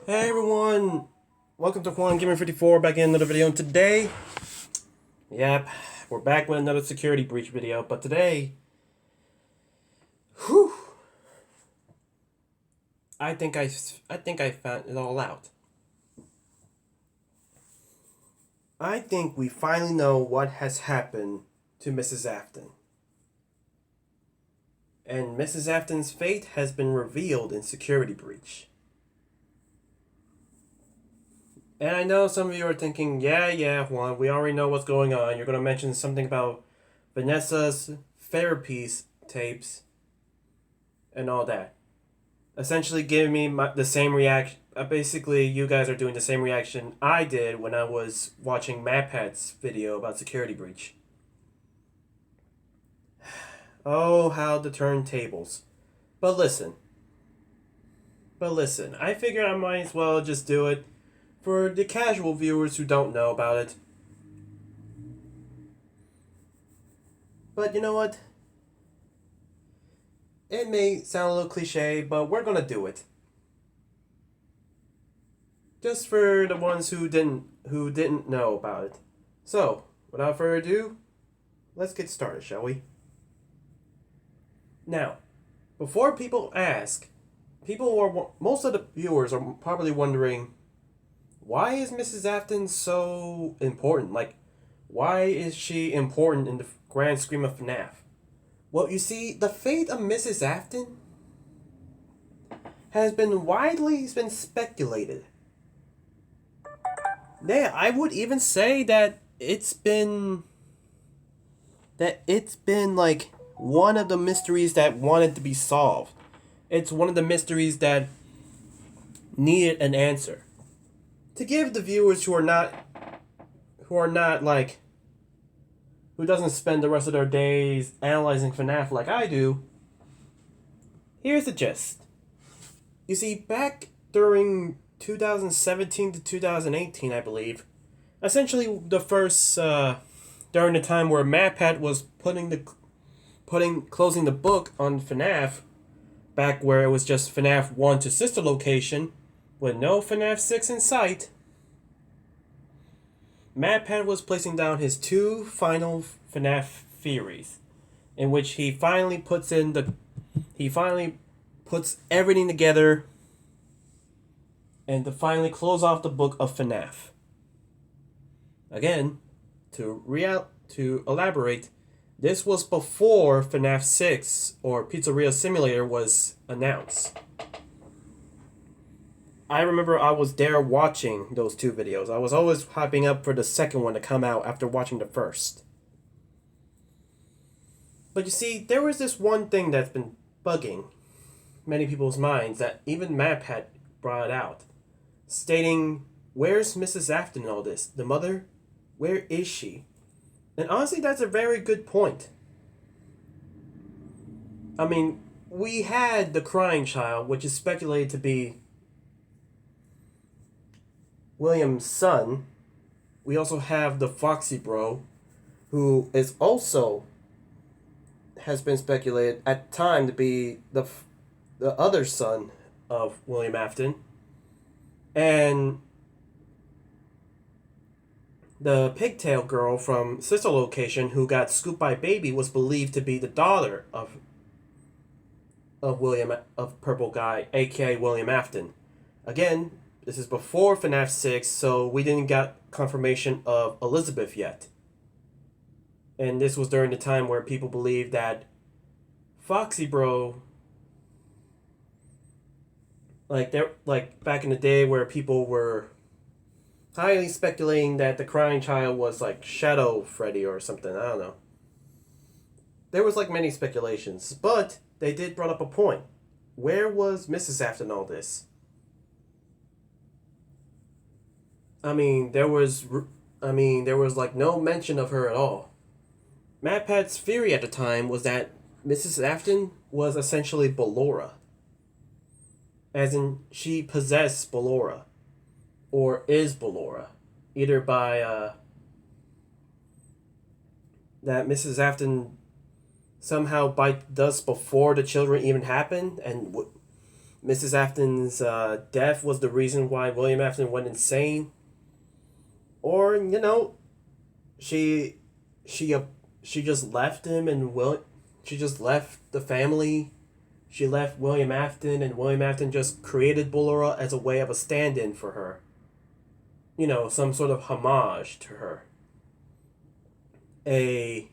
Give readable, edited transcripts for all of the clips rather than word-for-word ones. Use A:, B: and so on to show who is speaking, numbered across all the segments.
A: Hey everyone, welcome to Juan Gamer 54 back in another video. And today, yep, we're back with another security breach video. But today, whew, I think I found it all out. I think we finally know what has happened to Mrs. Afton. And Mrs. Afton's fate has been revealed in security breach. And I know some of you are thinking, yeah, Juan, we already know what's going on. You're going to mention something about Vanessa's therapy tapes and all that. Essentially giving me the same reaction. Basically, you guys are doing the same reaction I did when I was watching MatPat's video about security breach. Oh, how the turntables. But listen, I figured I might as well just do it for the casual viewers who don't know about it. But you know what? It may sound a little cliche, but we're gonna do it. Just for the ones who didn't know about it. So, without further ado, let's get started, shall we? Now, before people ask, most of the viewers are probably wondering, why is Mrs. Afton so important? Like, why is she important in the grand scheme of Fnaf? Well, you see, the fate of Mrs. Afton has been widely speculated. Yeah, I would even say that it's been like one of the mysteries that wanted to be solved. It's one of the mysteries that needed an answer. To give the viewers who are not like who doesn't spend the rest of their days analyzing FNAF like I do, here's the gist. You see, back during 2017 to 2018, I believe, essentially the first during the time where MatPat was closing the book on FNAF, back where it was just FNAF 1 to sister location, with no FNAF 6 in sight, MatPat was placing down his two final FNAF theories, in which he finally puts everything together and to finally close off the book of FNAF. Again, to elaborate, this was before FNAF 6 or Pizzeria Simulator was announced. I remember I was there watching those two videos. I was always hyping up for the second one to come out after watching the first. But you see, there was this one thing that's been bugging many people's minds that even MatPat brought out, stating, where's Mrs. Afton in all this? The mother? Where is she? And honestly, that's a very good point. I mean, we had the crying child, which is speculated to be William's son. We also have the Foxy Bro, who is also has been speculated at the time to be the other son of William Afton. And the pigtail girl from sister location who got scooped by baby was believed to be the daughter of Purple Guy, aka William Afton. Again, this is before FNAF 6, so we didn't get confirmation of Elizabeth yet. And this was during the time where people believed that Foxy Bro, like back in the day where people were highly speculating that the crying child was like Shadow Freddy or something, I don't know. There was like many speculations, but they did bring up a point. Where was Mrs. Afton all this? I mean, there was like no mention of her at all. MatPat's theory at the time was that Mrs. Afton was essentially Ballora. As in, she possessed Ballora. Or is Ballora. Either by, that Mrs. Afton somehow bite dust before the children even happen, and Mrs. Afton's death was the reason why William Afton went insane, or she she uh, she just left him and she just left the family. She left William Afton, and William Afton just created Ballora as a way of a stand-in for her. Some sort of homage to her. A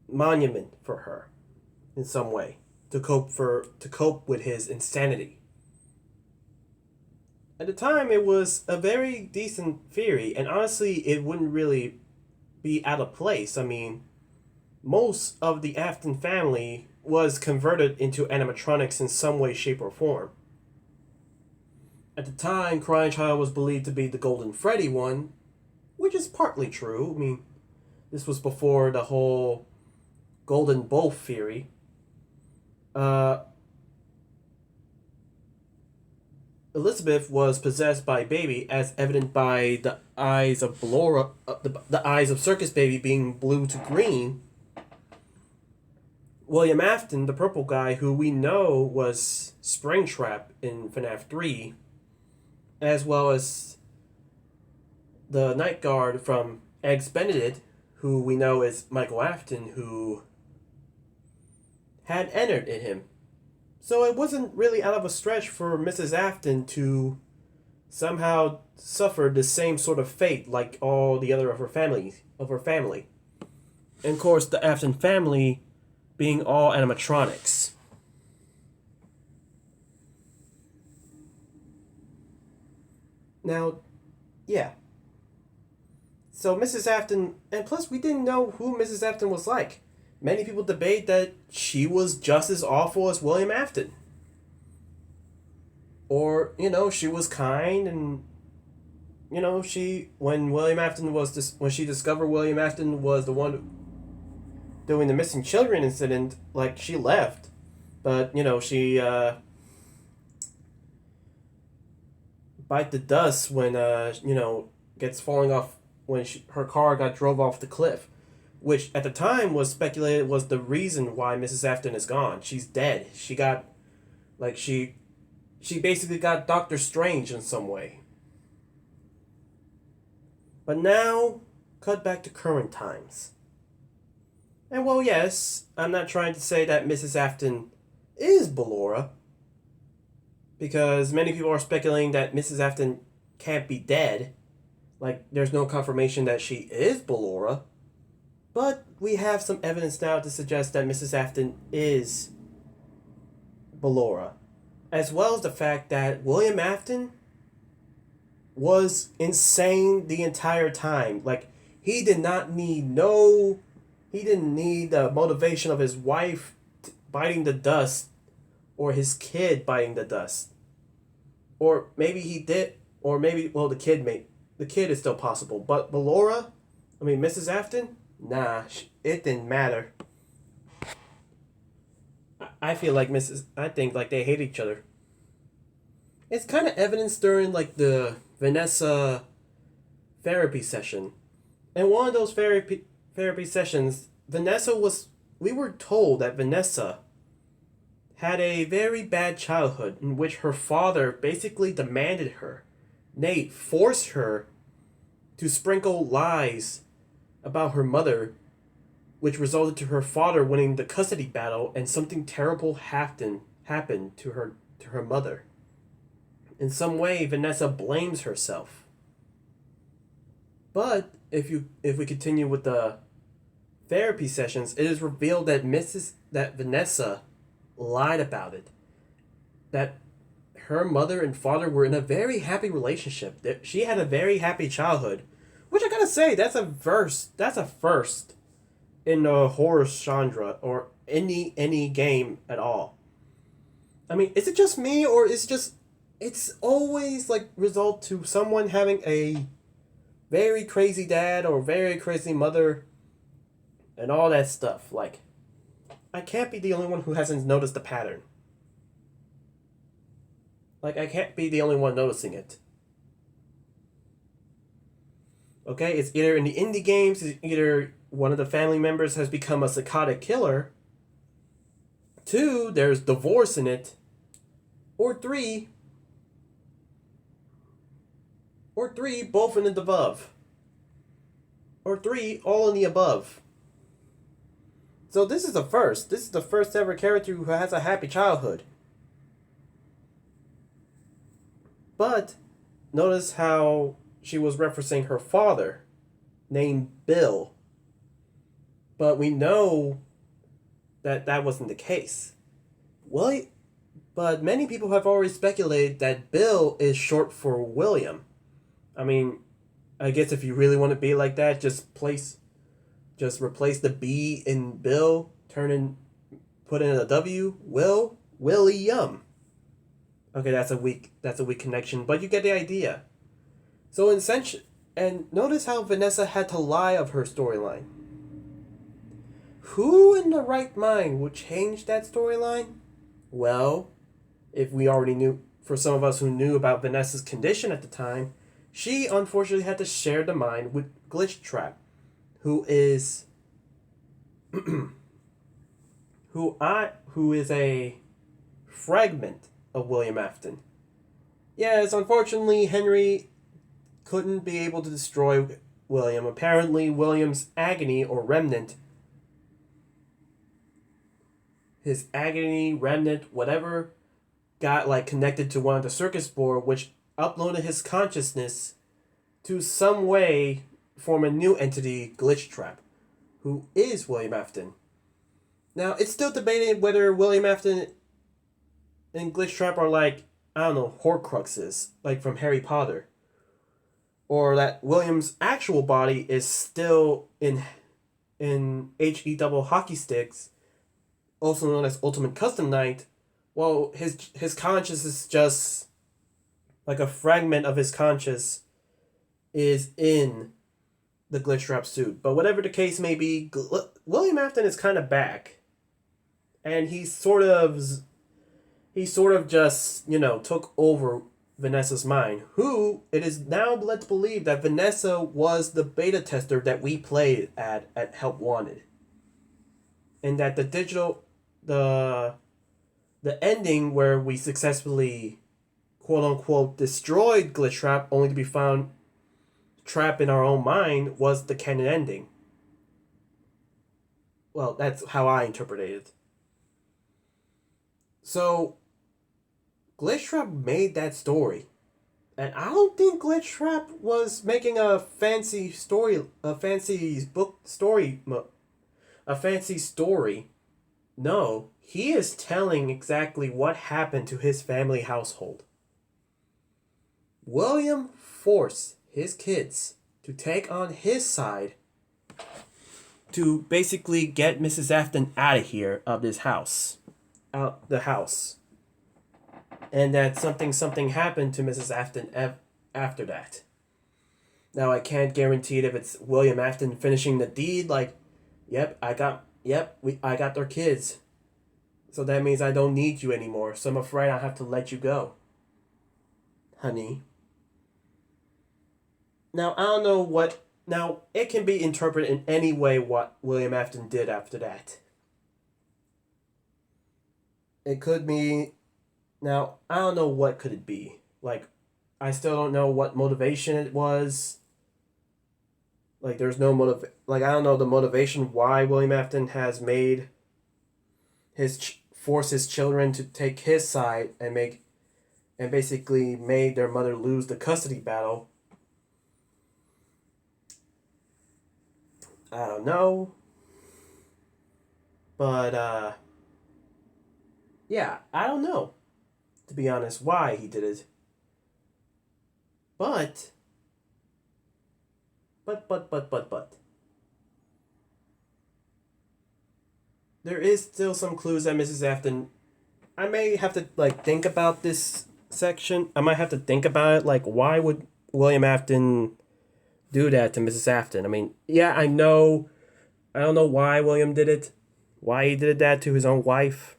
A: monument for her in some way to cope with his insanity. At the time it was a very decent theory, and honestly it wouldn't really be out of place. I mean, most of the Afton family was converted into animatronics in some way, shape, or form. At the time, Crying Child was believed to be the Golden Freddy one, which is partly true. I mean, this was before the whole Golden Bowl theory. Elizabeth was possessed by Baby, as evident by the eyes of Ballora, the eyes of Circus Baby being blue to green. William Afton, the purple guy, who we know was Springtrap in Fnaf 3, as well as the Night Guard from Eggs Benedict, who we know is Michael Afton, who had entered in him. So it wasn't really out of a stretch for Mrs. Afton to somehow suffer the same sort of fate like all the other of her family. And of course, the Afton family being all animatronics. Now, yeah. So Mrs. Afton, and plus we didn't know who Mrs. Afton was like. Many people debate that she was just as awful as William Afton. Or, she was kind, and when she discovered William Afton was the one doing the missing children incident, like, she left. But, she bite the dust when gets falling off when her car got drove off the cliff, which at the time was speculated was the reason why Mrs. Afton is gone. She's dead. She got, she basically got Doctor Strange in some way. But now, cut back to current times. And well, yes, I'm not trying to say that Mrs. Afton is Ballora, because many people are speculating that Mrs. Afton can't be dead. Like, there's no confirmation that she is Ballora. But we have some evidence now to suggest that Mrs. Afton is Ballora. As well as the fact that William Afton was insane the entire time. Like, he didn't need the motivation of his wife biting the dust or his kid biting the dust. Or maybe he did, or maybe, well, the kid is still possible. But Mrs. Afton, nah, it didn't matter. I think they hate each other. It's kind of evidenced during, the Vanessa therapy session. And one of those therapy sessions, we were told that Vanessa had a very bad childhood in which her father basically demanded her, forced her to sprinkle lies about her mother, which resulted to her father winning the custody battle, and something terrible happened to her mother. In some way, Vanessa blames herself. But if we continue with the therapy sessions, it is revealed that Vanessa lied about it. That her mother and father were in a very happy relationship. That she had a very happy childhood, which I gotta say, that's a first in the horror genre or any game at all. I mean, is it just me, or it's always result to someone having a very crazy dad or very crazy mother and all that stuff? I can't be the only one who hasn't noticed the pattern. I can't be the only one noticing it. Okay, it's either in the indie games, it's either one of the family members has become a psychotic killer. 2, there's divorce in it. Or three, both in the above. Or three, all in the above. So this is the first. This is the first ever character who has a happy childhood. But notice how she was referencing her father, named Bill. But we know that that wasn't the case. Well, but many people have already speculated that Bill is short for William. I mean, I guess if you really want to be like that, just replace the B in Bill, put in a W, William. Okay, that's a weak connection, but you get the idea. So in essential, and notice how Vanessa had to lie of her storyline. Who in the right mind would change that storyline? Well, if we already knew, for some of us who knew about Vanessa's condition at the time, she unfortunately had to share the mind with Glitchtrap, who is who is a fragment of William Afton. Yes, unfortunately Henry couldn't be able to destroy William. Apparently William's agony or remnant, his agony, remnant, whatever, got like connected to one of the circuit board, which uploaded his consciousness to some way form a new entity, Glitchtrap, who is William Afton. Now, it's still debated whether William Afton and Glitchtrap are like, I don't know, Horcruxes, like from Harry Potter. Or that William's actual body is still in HE double hockey sticks, also known as Ultimate Custom Night. Well, his conscious is just like a fragment of his conscious is in the Glitchtrap suit. But whatever the case may be, William Afton is kind of back, and he sort of just took over Vanessa's mind, who it is now led to believe that Vanessa was the beta tester that we played at Help Wanted, and that the ending where we successfully quote unquote destroyed Glitchtrap only to be found trapped in our own mind was the canon ending. Well, that's how I interpreted it. So Glitchtrap made that story. And I don't think Glitchtrap was making a fancy story. No, he is telling exactly what happened to his family household. William forced his kids to take on his side to basically get Mrs. Afton out of here, of this house. Out the house. And that something happened to Mrs. Afton after that. Now, I can't guarantee it if it's William Afton finishing the deed, like, I got their kids. So that means I don't need you anymore, so I'm afraid I'll have to let you go, honey. Now, I don't know what... Now, it can be interpreted in any way what William Afton did after that. It could be... Now, I don't know what could it be. Like, I still don't know what motivation it was. Like, there's no I don't know the motivation why William Afton has made force his children to take his side and basically made their mother lose the custody battle. I don't know. But, yeah, I don't know, to be honest, why he did it. But. There is still some clues that Mrs. Afton... I may have to, think about this section. I might have to think about it, why would William Afton do that to Mrs. Afton? I mean, yeah, I don't know why William did it. Why he did that to his own wife.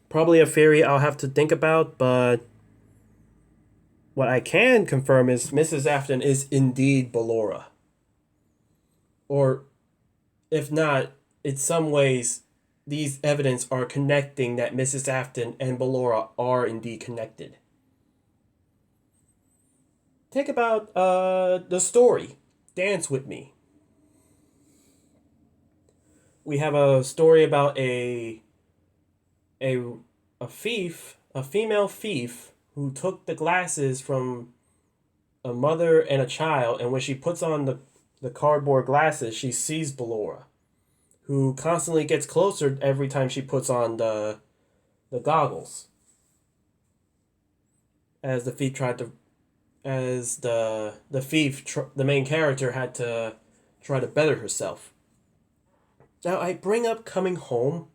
A: Probably a theory I'll have to think about, but what I can confirm is Mrs. Afton is indeed Ballora. Or, if not, in some ways, these evidence are connecting that Mrs. Afton and Ballora are indeed connected. Think about the story. Dance with me. We have a story about a thief, a female thief who took the glasses from a mother and a child, and when she puts on the cardboard glasses, she sees Ballora, who constantly gets closer every time she puts on the goggles. As the thief tried to, as the thief, the main character had to try to better herself. Now I bring up Coming Home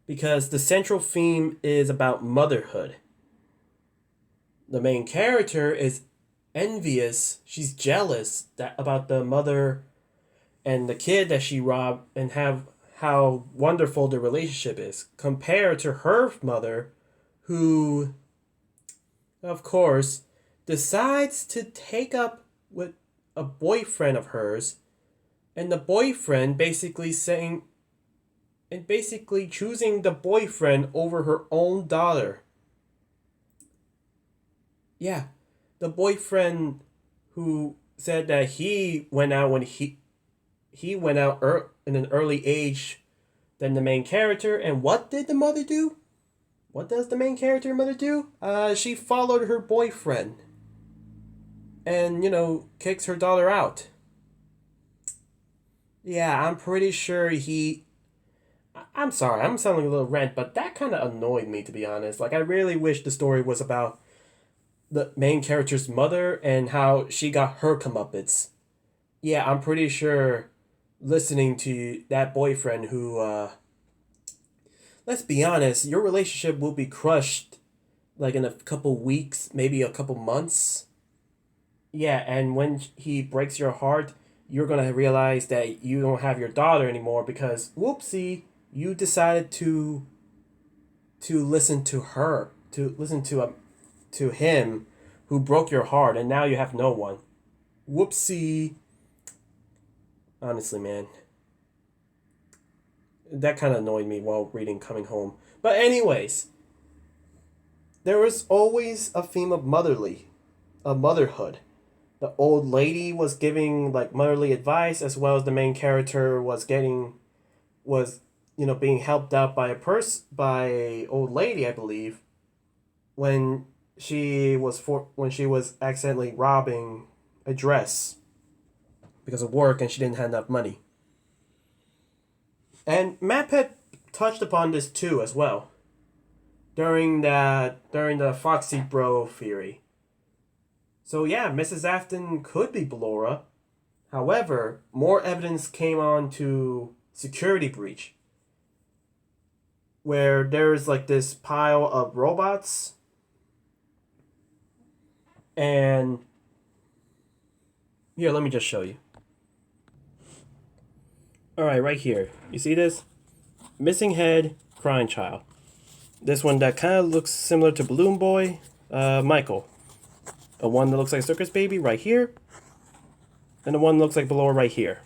A: because the central theme is about motherhood. The main character is envious. She's jealous about the mother and the kid that she robbed, and have how wonderful the relationship is compared to her mother, who, of course, decides to take up with a boyfriend of hers, and the boyfriend basically choosing the boyfriend over her own daughter. Yeah, the boyfriend who said that he went out when he went out in an early age than the main character. And what did the mother do? What does the main character mother do? She followed her boyfriend and, kicks her daughter out. Yeah, I'm pretty sure I'm sorry, I'm sounding a little rant, but that kind of annoyed me, to be honest. Like, I really wish the story was about the main character's mother and how she got her comeuppance. Yeah, I'm pretty sure listening to that boyfriend who, let's be honest, your relationship will be crushed like in a couple weeks, maybe a couple months. Yeah, and when he breaks your heart, you're going to realize that you don't have your daughter anymore because, whoopsie, you decided to listen to her, to listen to him who broke your heart, and now you have no one. Whoopsie. Honestly, man. That kind of annoyed me while reading Coming Home. But anyways, there was always a theme of motherhood. The old lady was giving like motherly advice, as well as the main character was being helped out by by a old lady, I believe, when she was accidentally robbing a dress because of work and she didn't have enough money. And Matt Pitt touched upon this too as well during the Foxy Bro theory. So yeah, Mrs. Afton could be Ballora. However, more evidence came on to security breach, where there's like this pile of robots, and here, let me just show you. Alright, right here. You see this? Missing head, crying child. This one that kind of looks similar to Balloon Boy, Michael. A one that looks like Circus Baby right here. And the one that looks like Ballora right here.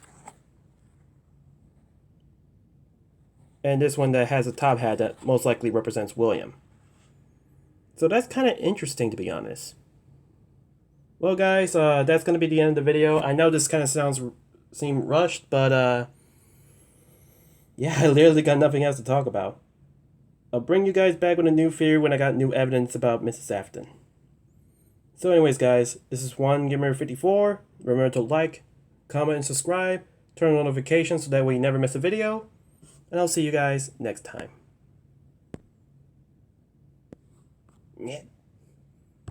A: And this one that has a top hat that most likely represents William. So that's kind of interesting, to be honest. Well, guys, that's going to be the end of the video. I know this kind of seem rushed, but yeah, I literally got nothing else to talk about. I'll bring you guys back with a new theory when I got new evidence about Mrs. Afton. So anyways, guys, this is Juan Gamer 54. Remember to like, comment, and subscribe. Turn on notifications so that way you never miss a video. And I'll see you guys next time. Yeah.